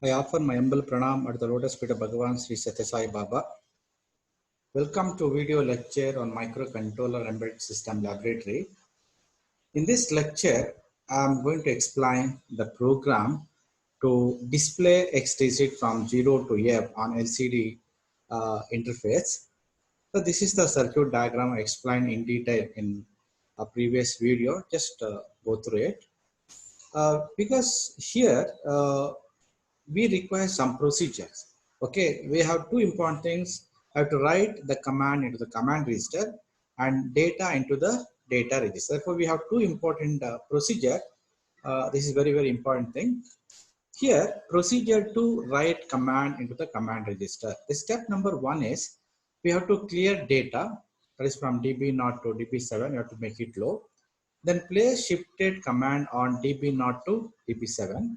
I offer my humble pranam at the lotus feet of Bhagavan Sri Satya Sai Baba. Welcome to video lecture on microcontroller embedded system laboratory. In this lecture, I am going to explain the program to display X digit from 0 to F on LCD interface. So this is the circuit diagram I explained in detail in a previous video. Just go through it. Because here we require some procedures. Okay, we have two important things. I have to write the command into the command register and data into the data register. Therefore, we have two important procedure. This is very important thing. Here, procedure to write command into the command register. The step number one is we have to clear data, that is from DB0 to DB7. You have to make it low. Then place shifted command on DB0 to DB7.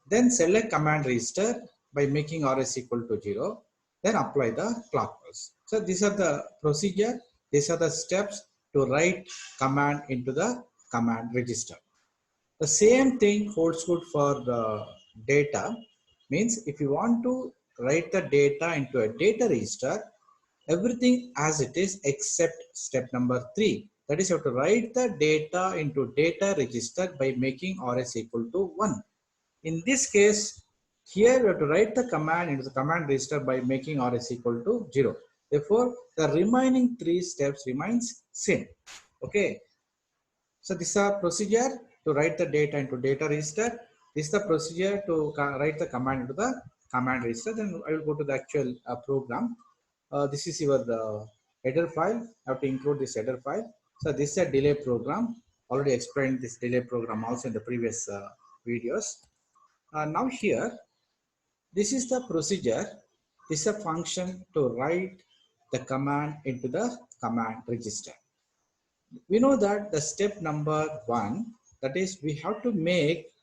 Then select command register by making RS equal to 0. Then apply the clock pulse. So these are the procedure. These are the steps to write command into the command register. The same thing holds good for the data. Means if you want to write the data into a data register, everything as it is except step number 3. That is, you have to write the data into data register by making RS equal to 1. In this case, here we have to write the command into the command register by making RS equal to 0. Therefore, the remaining 3 steps remains same. Okay. So this is a procedure to write the data into data register. This is the procedure to write the command into the command register. Then I will go to the actual program. This is your header file. I have to include this header file. So this is a delay program. Already explained this delay program also in the previous videos. Now here, this is the procedure. This is a function to write the command into the command register. We know that the step number 1, that is we have to make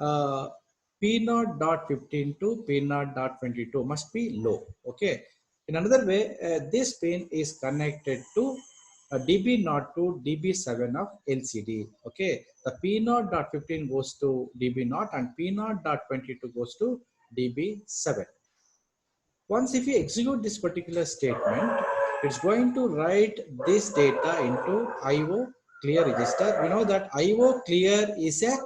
P0.15 to P0.22 must be low. Okay. In another way, this pin is connected to DB0 to DB7 of LCD. Okay. The P0.15 goes to DB0 and P0.22 goes to DB7. Once if you execute this particular statement, it's going to write this data into IO clear register. We know that IO clear is a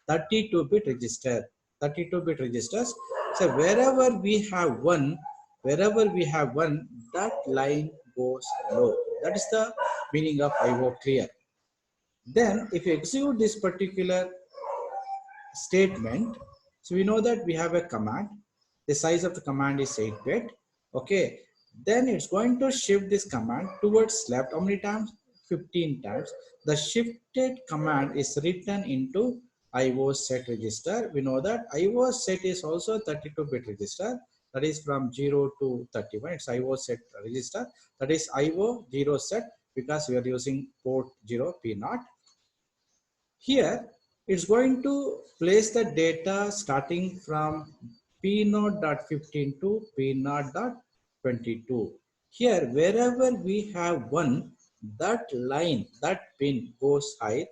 32-bit register. 32-bit registers. So wherever we have one, that line goes low. That is the meaning of IO clear. Then if you execute this particular statement, so we know that we have a command. The size of the command is 8-bit. Okay. Then it's going to shift this command towards left. How many times? 15 times. The shifted command is written into IO set register. We know that IO set is also 32-bit register. That is from 0 to 31. It's IO set register. That is IO 0 set because we are using port 0 P0. Here, it's going to place the data starting from P0.15 to P0.22. Here, wherever we have one, that line, that pin goes high.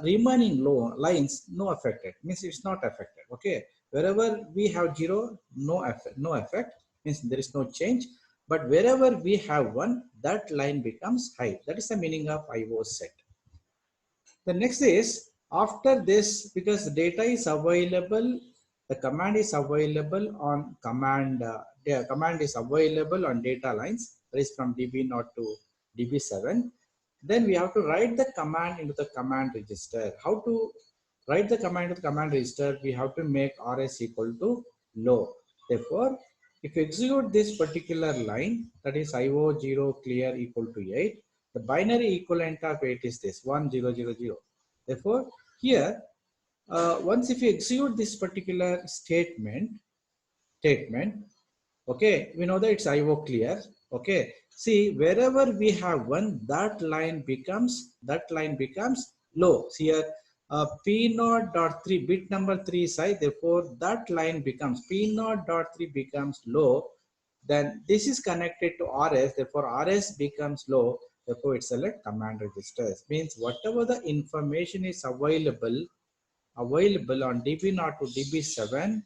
Remaining low lines, no affected. Means it's not affected. Okay. Wherever we have 0, no effect. Means there is no change. But wherever we have one, that line becomes high. That is the meaning of IO set. The next is after this, because the data is available, the command is available on command. The command is available on data lines. That is from DB0 to DB7. Then we have to write the command into the command register. How to write the command into the command register? We have to make RS equal to low. Therefore, if you execute this particular line, that is IO0 clear equal to 8. The binary equivalent of 8 is this 1000. Therefore, here, once if you execute this particular statement, okay, we know that it's IO clear. Okay, see wherever we have one, that line becomes low. See here, P0.3 bit number 3 is high. Therefore, that line becomes P0.3 becomes low. Then this is connected to RS. Therefore, RS becomes low. Therefore, it select command registers. Means whatever the information is available on DB0 to DB7,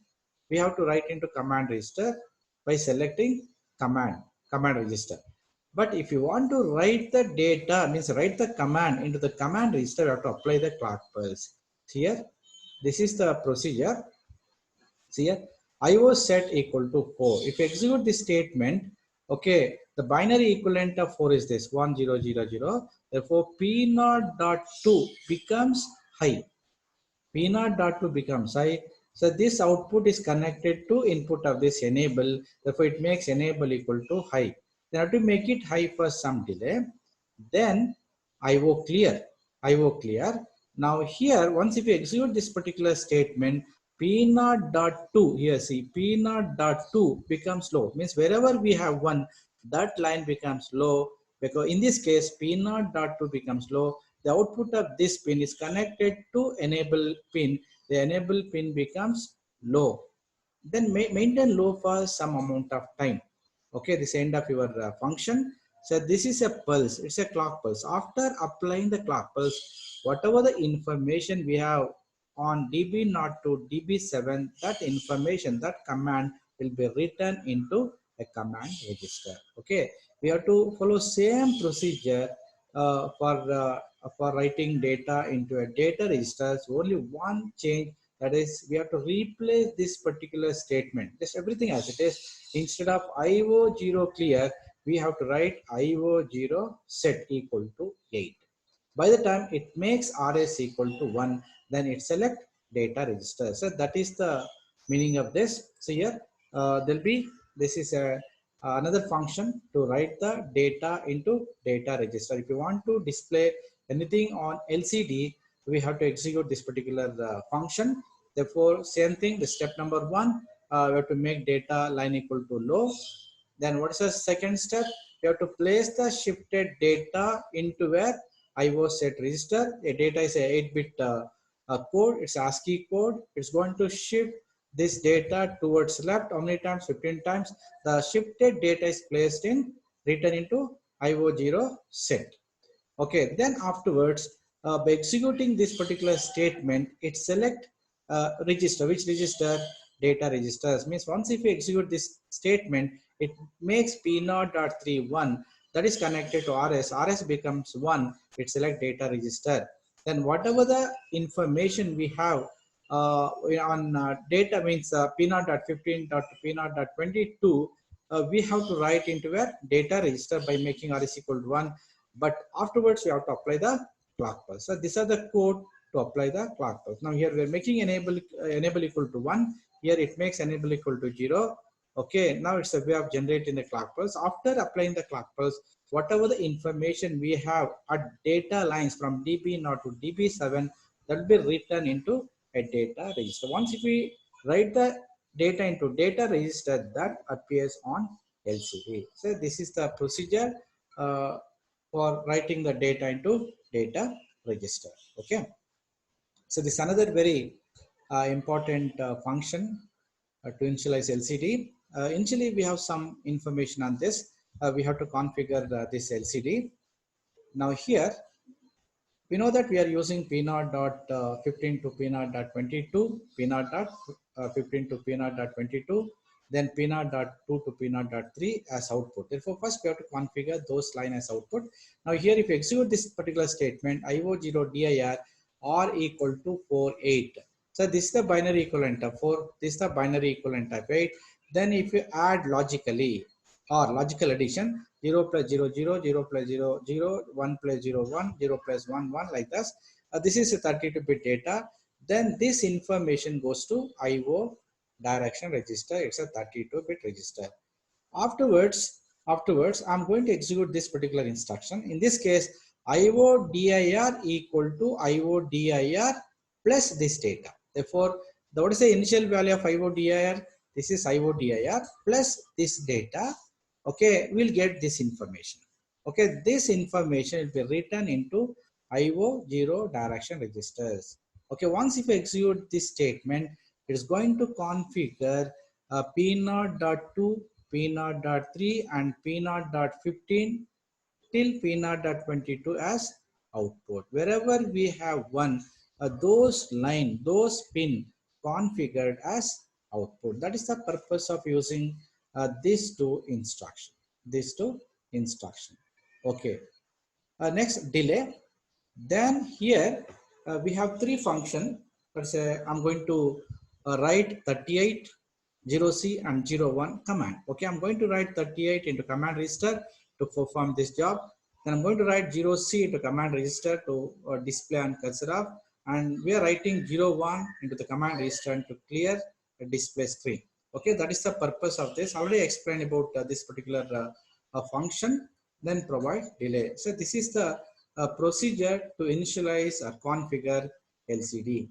we have to write into command register by selecting command register. But if you want to write the data, means write the command into the command register, you have to apply the clock pulse. Here, this is the procedure. See here, IO set equal to 4. If you execute this statement, okay, the binary equivalent of 4 is this 1000. Therefore, P0.2 becomes high. P0.2 becomes high. So this output is connected to input of this enable. Therefore, it makes enable equal to high. Then have to make it high for some delay. Then IO clear. IO clear. Now here, once if you execute this particular statement, P0.2, here see P0.2 becomes low. Means wherever we have one, that line becomes low, because in this case P0.2 becomes low. The output of this pin is connected to enable pin. The enable pin becomes low. Then maintain low for some amount of time. Okay, this end of your function. So this is a pulse. It's a clock pulse. After applying the clock pulse, whatever the information we have on DB0 to DB7, that information, that command will be written into a command register. Okay, we have to follow same procedure for writing data into a data register. So only one change, that is we have to replace this particular statement, just everything as it is. Instead of IO0 clear, we have to write IO0 set equal to 8. By the time it makes RS equal to 1, then it select data register. So that is the meaning of this. So here there'll be, this is another function to write the data into data register. If you want to display anything on LCD, we have to execute this particular function. Therefore, same thing, the step number 1, we have to make data line equal to low. Then what is the second step? You have to place the shifted data into where IO set register. A data is a 8-bit code. It's ASCII code. It's going to shift this data towards left. How many times? 15 times. The shifted data is placed in, written into IO0 set. Okay. Then afterwards, by executing this particular statement, it select register. Which register? Data registers. Means once if you execute this statement, it makes P0.31, that is connected to RS. RS becomes 1. It select data register. Then whatever the information we have on data, means P0.15 to P0.22, we have to write into a data register by making RS equal to 1. But afterwards, we have to apply the clock pulse. So these are the code to apply the clock pulse. Now here we are making enable equal to 1. Here it makes enable equal to 0. Okay, now it's a way of generating the clock pulse. After applying the clock pulse, whatever the information we have at data lines from DB0 to DB7, that will be written into a data register. Once if we write the data into data register, that appears on LCD. So this is the procedure for writing the data into data register. Okay. So this is another very important function to initialize LCD. Initially, we have some information on this. We have to configure this LCD. Now here, we know that we are using P0.15 to P0.22, P0.15 to P0.22, then P0.2 to P0.3 as output. Therefore, first we have to configure those line as output. Now here, if you execute this particular statement, IO0 DIR R equal to 48. So this is the binary equivalent of 4. This is the binary equivalent of 8. Then if you add logically, or logical addition, 0 plus 0, 0, 0 plus 0, 0, 1 plus 0, 1, 0 plus 1, 1, like this. This is a 32-bit data. Then this information goes to IO direction register. It's a 32-bit register. Afterwards, I'm going to execute this particular instruction. In this case, IO dir equal to IO dir plus this data. Therefore, what is the initial value of IO dir? This is IO dir plus this data. Okay, we'll get this information. Okay, this information will be written into IO0 direction registers. Okay, once if you execute this statement, it is going to configure P0.2, P0.3 and P0.15 till P0.22 as output. Wherever we have one, those line, those pin configured as output. That is the purpose of using these two instruction. These two instruction. Okay. Next, delay. Then here we have three function. Let's say I'm going to write 38 0C and 01 command. Okay, I'm going to write 38 into command register to perform this job. Then I'm going to write 0C into command register to display on cursor off, and we are writing 01 into the command register to clear the display screen. Okay, that is the purpose of this. I already explained about this particular function. Then provide delay. So this is the procedure to initialize or configure LCD.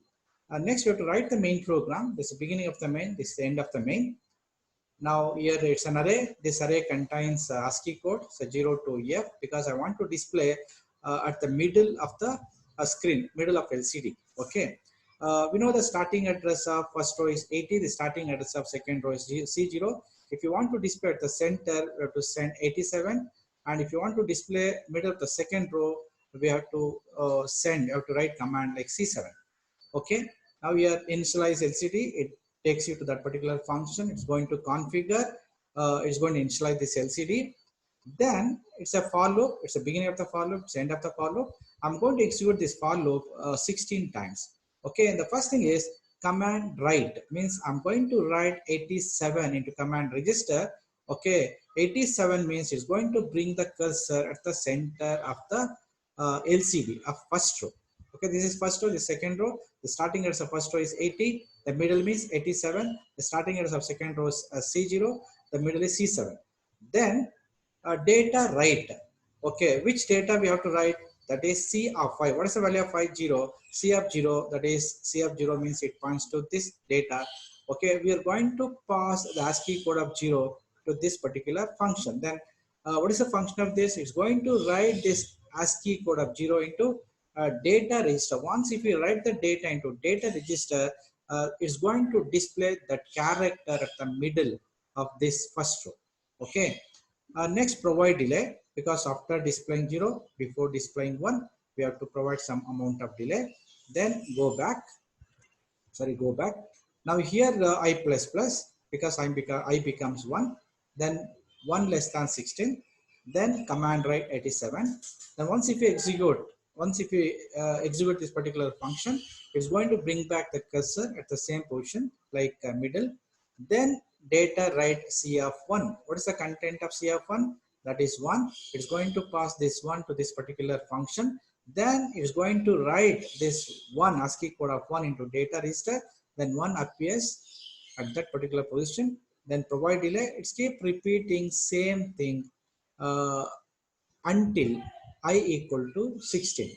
Next, we have to write the main program. This is the beginning of the main, this is the end of the main. Now here it's an array. This array contains ASCII code, so 0 to F, because I want to display at the middle of the screen, middle of LCD. Okay. We know the starting address of first row is 80, the starting address of second row is C0. If you want to display at the center, we have to send 87. And if you want to display middle of the second row, we have to you have to write command like C7. Okay. Now here initialize LCD, it takes you to that particular function. It's going to configure, it's going to initialize this LCD. Then it's a for loop. It's the beginning of the for loop, it's the end of the for loop. I'm going to execute this for loop 16 times. Okay, and the first thing is command write, means I'm going to write 87 into command register. Okay, 87 means it's going to bring the cursor at the center of the LCD of first row. Okay, this is first row, the second row. The starting address of first row is 80, the middle means 87. The starting address of second row is C0, the middle is C7. Then data write. Okay, which data we have to write? That is C of 5. What is the value of 5? 0. C of 0, that is C of 0 means it points to this data. Okay, we are going to pass the ASCII code of 0 to this particular function. Then what is the function of this? It's going to write this ASCII code of 0 into data register. Once if you write the data into data register, it's going to display that character at the middle of this first row. Okay. Next, provide delay, because after displaying 0, before displaying 1, we have to provide some amount of delay. Then go back. Now here I plus plus, because I becomes 1. Then 1 less than 16. Then command write 87. Then once if you execute this particular function, it's going to bring back the cursor at the same position like middle. Then data write C of 1. What is the content of C of 1? That is 1. It's going to pass this 1 to this particular function. Then it's going to write this 1 ASCII code of 1 into data register. Then 1 appears at that particular position. Then provide delay. It's keep repeating same thing until I equal to 16.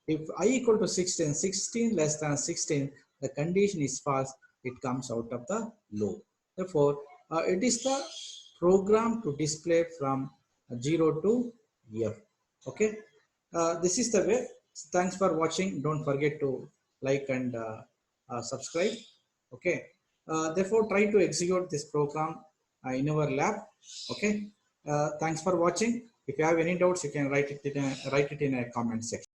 If I equal to 16, 16 less than 16, the condition is false. It comes out of the loop. Therefore, it is the program to display from 0 to F. Okay. This is the way. Thanks for watching. Don't forget to like and subscribe. Okay. Therefore, try to execute this program in our lab. Okay. Thanks for watching. If you have any doubts, you can write it in a comment section.